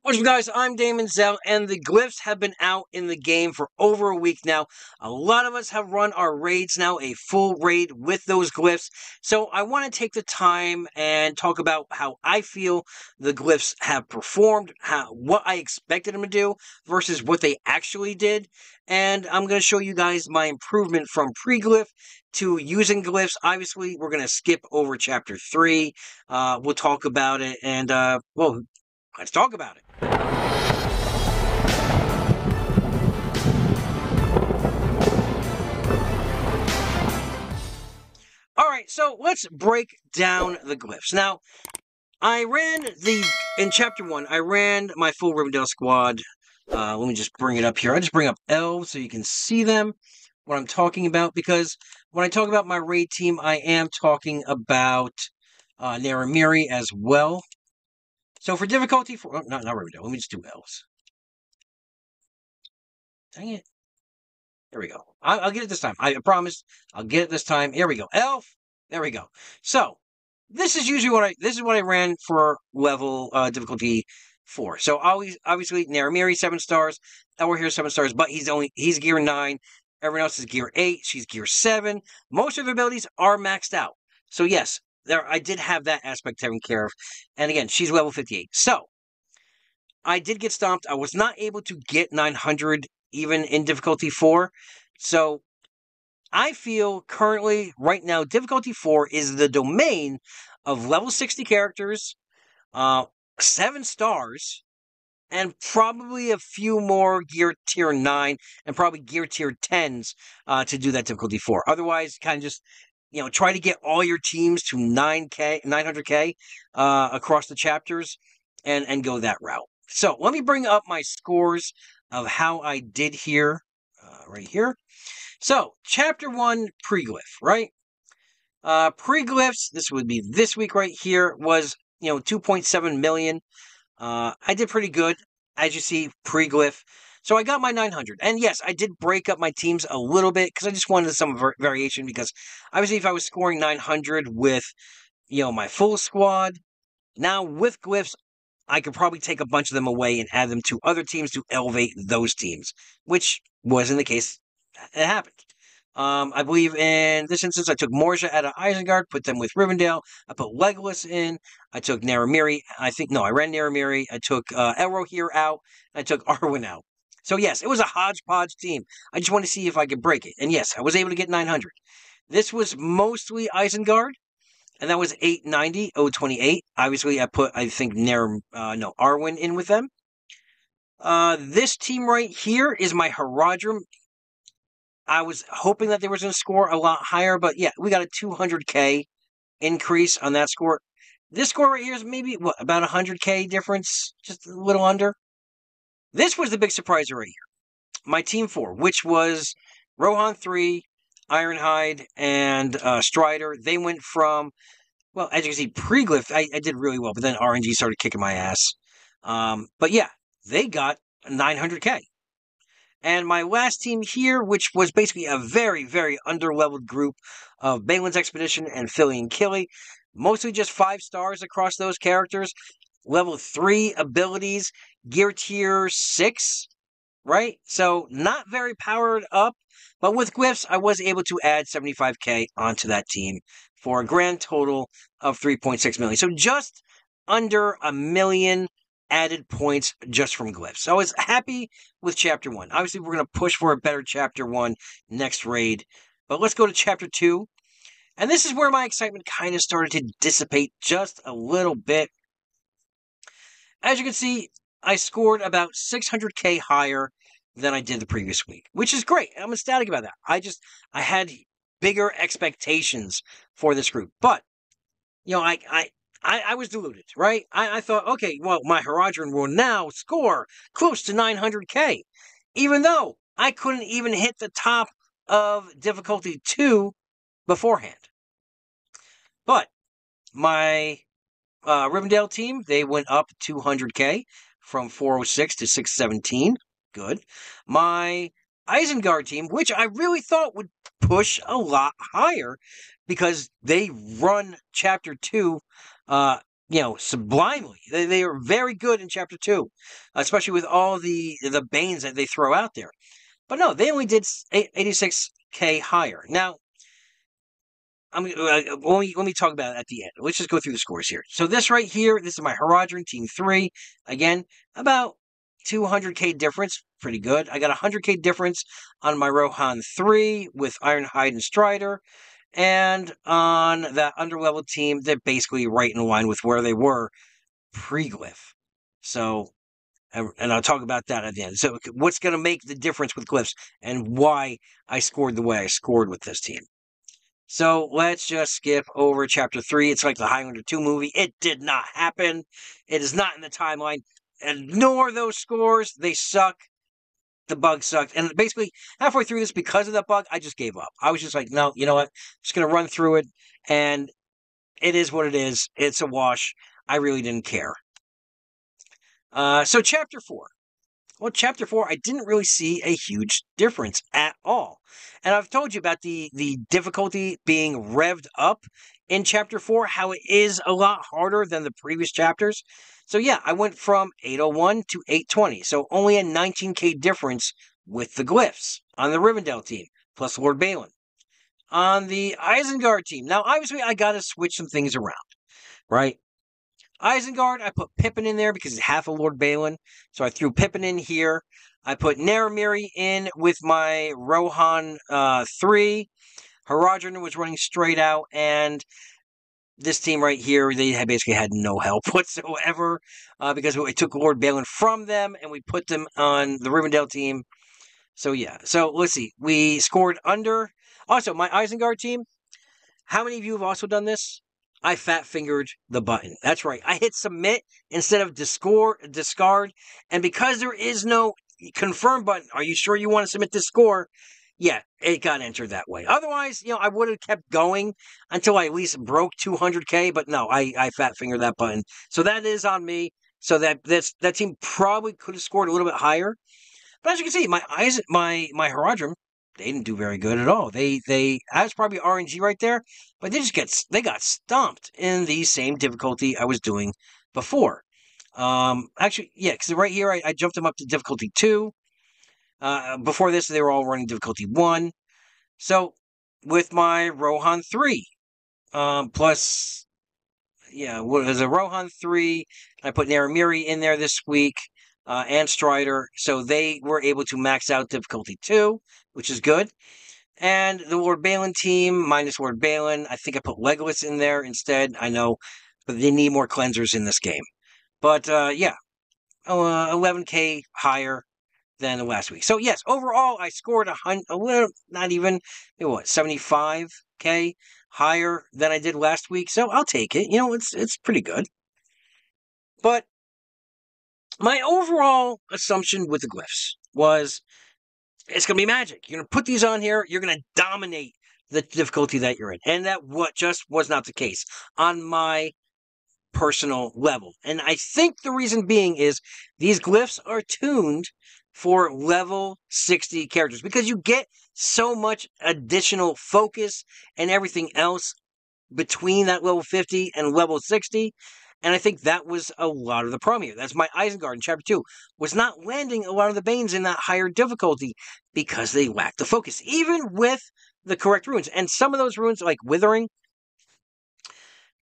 What's up, guys? I'm Daemonxel, and the glyphs have been out in the game for over a week now. A lot of us have run our raids now, a full raid with those glyphs. So I want to take the time and talk about how I feel the glyphs have performed, what I expected them to do versus what they actually did. And I'm going to show you guys my improvement from pre-glyph to using glyphs. Obviously, we're going to skip over chapter 3. We'll talk about it, and, well, let's talk about it. Alright, so let's break down the glyphs. Now, in chapter 1, I ran my full Rivendell squad. Let me just bring it up here. I just bring up Elves so you can see them, what I'm talking about, because when I talk about my raid team, I am talking about Naramiri as well. So for difficulty, not Rivendell, let me just do Elves. Dang it. There we go. I'll get it this time. I promise I'll get it this time. Here we go. Elf. There we go. So this is usually what I ran for level difficulty 4. So obviously Naramiri 7 stars. Elwar here 7 stars, but he's gear 9. Everyone else is gear 8. She's gear 7. Most of her abilities are maxed out. So yes, I did have that aspect taken care of. And again, she's level 58. So I did get stomped. I was not able to get 900 even in difficulty 4. So I feel currently, right now, difficulty 4 is the domain of level 60 characters, 7 stars, and probably a few more gear tier 9 and probably gear tier 10s to do that difficulty 4. Otherwise, kind of just, try to get all your teams to 900k across the chapters and go that route. So let me bring up my scores of how I did here, right here. So, chapter 1, pre-glyph, right? Pre-glyphs, this would be this week right here, was, 2.7 million. I did pretty good, as you see, pre-glyph. So I got my 900. And yes, I did break up my teams a little bit, because I just wanted some variation, because obviously if I was scoring 900 with, my full squad, now with glyphs, I could probably take a bunch of them away and add them to other teams to elevate those teams, which wasn't the case. It happened. I believe in this instance, I took Morja out of Isengard, put them with Rivendell. I put Legolas in. I took Naramiri. I ran Naramiri. I took Elrohir out. I took Arwen out. So yes, it was a hodgepodge team. I just wanted to see if I could break it. And yes, I was able to get 900. This was mostly Isengard. And that was 890, 028. Obviously, I put, I think, Arwen in with them. This team right here is my Haradrim. I was hoping that they were going to score a lot higher, but yeah, we got a 200k increase on that score. This score right here is maybe, about 100k difference, just a little under. This was the big surprise right here. My team 4, which was Rohan 3, Ironhide, and Strider. They went from, well, as you can see, pre-glyph, I did really well, but then RNG started kicking my ass. But yeah, they got 900k. And my last team here, which was basically a very, very underleveled group of Balin's Expedition and Philly and Killy, mostly just 5 stars across those characters, level 3 abilities, gear tier 6, right? So not very powered up, but with glyphs, I was able to add 75k onto that team for a grand total of 3.6 million. So just under a million added points just from glyphs. So I was happy with chapter 1. Obviously, we're going to push for a better chapter 1 next raid. But let's go to chapter 2. And this is where my excitement kind of started to dissipate just a little bit. As you can see, I scored about 600k higher than I did the previous week, which is great. I'm ecstatic about that. I had bigger expectations for this group. But, I was deluded, right? I thought, okay, well, my Haradrim will now score close to 900k, even though I couldn't even hit the top of difficulty 2 beforehand. But my Rivendell team, they went up 200k from 406 to 617. Good. My Isengard team, which I really thought would push a lot higher because they run chapter 2 sublimely. They are very good in Chapter 2, especially with all the Banes that they throw out there. But no, they only did 86k higher. Now, let me talk about it at the end. Let's just go through the scores here. So this right here, this is my Haradrim Team 3. Again, about 200k difference. Pretty good. I got 100k difference on my Rohan 3 with Ironhide and Strider. And on that underlevel team, they're basically right in line with where they were pre-glyph. So, and I'll talk about that at the end. So what's going to make the difference with glyphs and why I scored the way I scored with this team. So let's just skip over Chapter 3. It's like the Highlander 2 movie. It did not happen. It is not in the timeline. Ignore those scores. They suck. The bug sucked. And basically, halfway through this, because of that bug, I just gave up. I was just like, no, you know what? I'm just going to run through it. And it is what it is. It's a wash. I really didn't care. So Chapter 4. Well, Chapter 4, I didn't really see a huge difference at all. And I've told you about the difficulty being revved up in Chapter 4, how it is a lot harder than the previous chapters. So yeah, I went from 801 to 820, so only a 19k difference with the glyphs on the Rivendell team, plus Lord Balin. On the Isengard team, now obviously I got to switch some things around, right? Isengard, I put Pippin in there because it's half of Lord Balin. So I threw Pippin in here. I put Naramiri in with my Rohan 3. Haradrim was running straight out. And this team right here, they basically had no help whatsoever. Because we took Lord Balin from them and we put them on the Rivendell team. So yeah. So let's see. We scored under. Also, my Isengard team. How many of you have also done this? I fat-fingered the button. That's right. I hit submit instead of discard. And because there is no confirm button, are you sure you want to submit this score? Yeah, it got entered that way. Otherwise, I would have kept going until I at least broke 200k. But no, I fat-fingered that button. So that is on me. So that team probably could have scored a little bit higher. But as you can see, my Haradrim, they didn't do very good at all. That was probably RNG right there, but they got stomped in the same difficulty I was doing before. Actually, yeah, because right here I jumped them up to difficulty 2. Before this, they were all running difficulty 1. So with my Rohan 3, plus, yeah, there's a Rohan 3. I put Naramiri in there this week. And Strider, so they were able to max out difficulty 2, which is good. And the Lord Balin team, minus Lord Balin, I think I put Legolas in there instead. I know, but they need more cleansers in this game. But yeah, 11k higher than the last week. So yes, overall I scored a little, not even, 75k higher than I did last week. So I'll take it. It's pretty good. But my overall assumption with the glyphs was it's going to be magic. You're going to put these on here. You're going to dominate the difficulty that you're in. And that just was not the case on my personal level. And I think the reason being is these glyphs are tuned for level 60 characters because you get so much additional focus and everything else between that level 50 and level 60. And I think that was a lot of the problem here. That's my Isengard in Chapter 2. Was not landing a lot of the Banes in that higher difficulty because they lacked the focus. Even with the correct runes. And some of those runes, like Withering,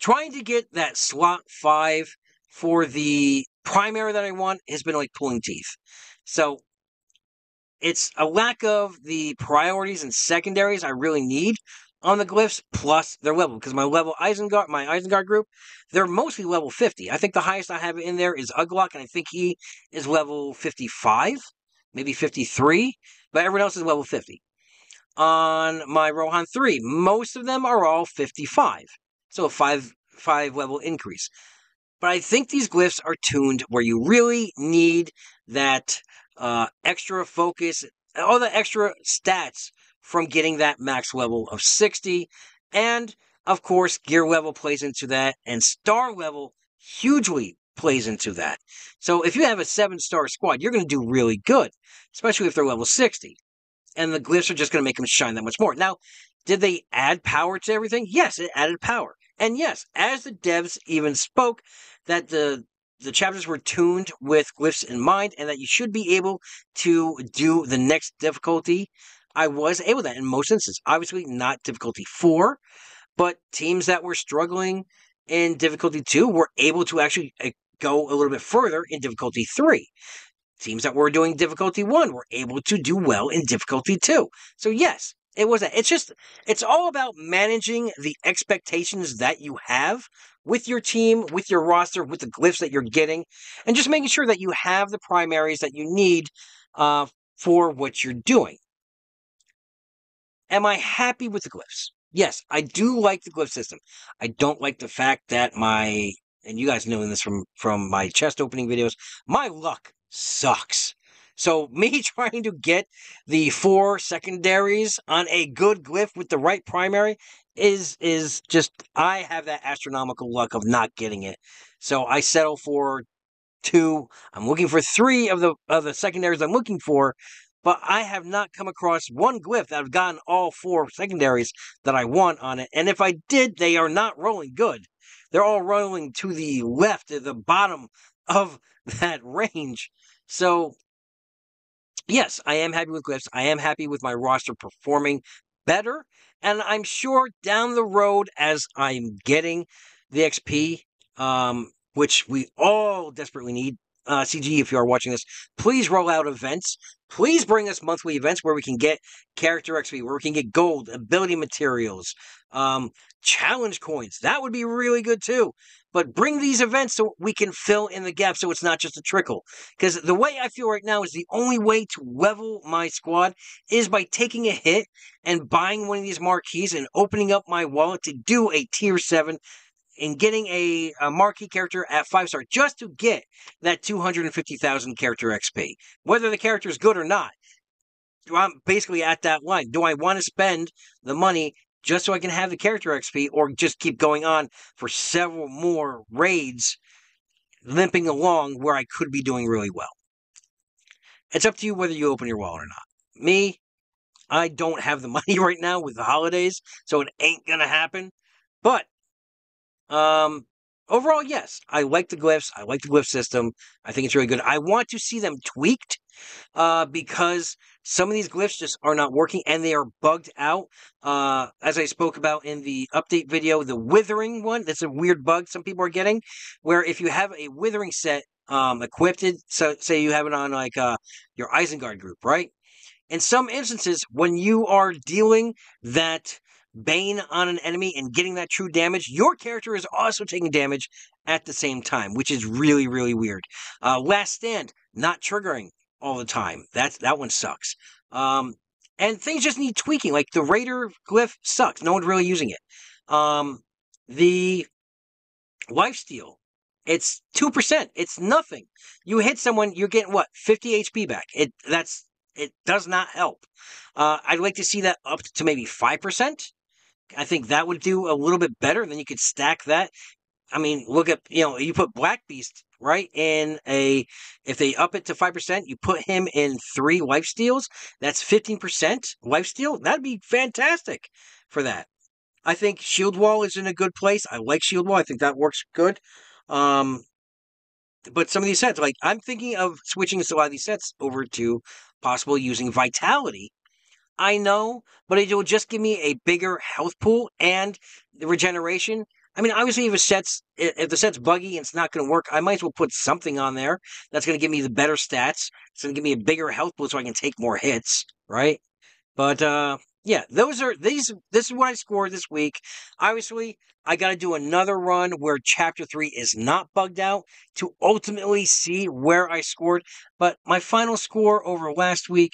trying to get that slot 5 for the primary that I want has been like pulling teeth. So it's a lack of the priorities and secondaries I really need on the glyphs, plus their level, because my Isengard group, they're mostly level 50. I think the highest I have in there is Uglok, and I think he is level 55, maybe 53, but everyone else is level 50. On my Rohan 3, most of them are all 55, so a 5 level increase. But I think these glyphs are tuned where you really need that extra focus, all the extra stats from getting that max level of 60. And, of course, gear level plays into that, and star level hugely plays into that. So if you have a 7-star squad, you're going to do really good, especially if they're level 60. And the glyphs are just going to make them shine that much more. Now, did they add power to everything? Yes, it added power. And yes, as the devs even spoke, that the chapters were tuned with glyphs in mind, and that you should be able to do the next difficulty. I was able to in most instances. Obviously, not difficulty 4, but teams that were struggling in difficulty 2 were able to actually go a little bit further in difficulty 3. Teams that were doing difficulty 1 were able to do well in difficulty 2. So yes, it was that. It's all about managing the expectations that you have with your team, with your roster, with the glyphs that you're getting, and just making sure that you have the primaries that you need for what you're doing. Am I happy with the glyphs? Yes, I do like the glyph system. I don't like the fact that and you guys know this from my chest opening videos, my luck sucks. So me trying to get the 4 secondaries on a good glyph with the right primary is just, I have that astronomical luck of not getting it. So I settle for 2. I'm looking for 3 of the secondaries I'm looking for, but I have not come across one glyph that I've gotten all 4 secondaries that I want on it. And if I did, they are not rolling good. They're all rolling to the left, at the bottom of that range. So, yes, I am happy with glyphs. I am happy with my roster performing better. And I'm sure down the road, as I'm getting the XP, which we all desperately need, CG, if you are watching this, please roll out events. Please bring us monthly events where we can get character XP, where we can get gold, ability materials, challenge coins. That would be really good too. But bring these events so we can fill in the gap so it's not just a trickle. Because the way I feel right now is the only way to level my squad is by taking a hit and buying one of these marquees and opening up my wallet to do a tier 7 and getting a marquee character at 5-star just to get that 250,000 character XP. Whether the character is good or not, I'm basically at that line. Do I want to spend the money just so I can have the character XP, or just keep going on for several more raids, limping along where I could be doing really well? It's up to you whether you open your wallet or not. Me, I don't have the money right now with the holidays, so it ain't gonna happen. But overall, yes, I like the glyphs. I like the glyph system. I think it's really good. I want to see them tweaked, because some of these glyphs just are not working and they are bugged out. As I spoke about in the update video, the withering one, that's a weird bug some people are getting, where if you have a withering set equipped, so say you have it on like your Isengard group, right? In some instances, when you are dealing that Bane on an enemy and getting that true damage, your character is also taking damage at the same time, which is really, really weird. Last Stand, not triggering all the time. That one sucks. And things just need tweaking. Like the Raider glyph sucks. No one's really using it. The lifesteal, it's 2%. It's nothing. You hit someone, you're getting what? 50 HP back. It does not help. I'd like to see that up to maybe 5%. I think that would do a little bit better. Then you could stack that. I mean, look at, you put Black Beast, right, if they up it to 5%, you put him in 3 lifesteals, that's 15% lifesteal. That'd be fantastic for that. I think Shield Wall is in a good place. I like Shield Wall. I think that works good. But some of these sets, like, I'm thinking of switching a lot of these sets over to possible using Vitality. I know, but it will just give me a bigger health pool and the regeneration. I mean, obviously, if the set's buggy and it's not going to work, I might as well put something on there that's going to give me the better stats. It's going to give me a bigger health pool so I can take more hits, right? But yeah, this is what I scored this week. Obviously, I got to do another run where Chapter 3 is not bugged out to ultimately see where I scored. But my final score over last week,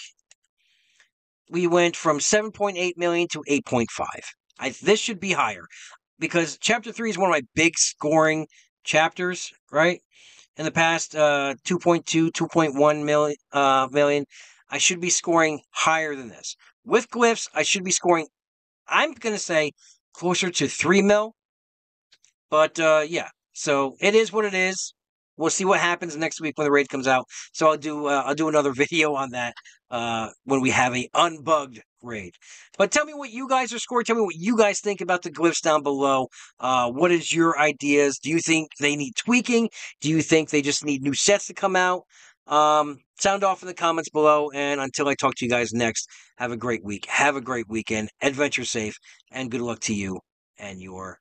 we went from 7.8 million to 8.5. This should be higher, because Chapter 3 is one of my big scoring chapters, right? In the past, 2.2, 2.1 million. I should be scoring higher than this. With glyphs, I should be scoring, I'm going to say, closer to 3 mil. But, yeah. So, it is what it is. We'll see what happens next week when the raid comes out. So I'll do another video on that when we have a unbugged raid. But tell me what you guys are scoring. Tell me what you guys think about the glyphs down below. What is your ideas? Do you think they need tweaking? Do you think they just need new sets to come out? Sound off in the comments below. And until I talk to you guys next, have a great week. Have a great weekend. Adventure safe. And good luck to you and your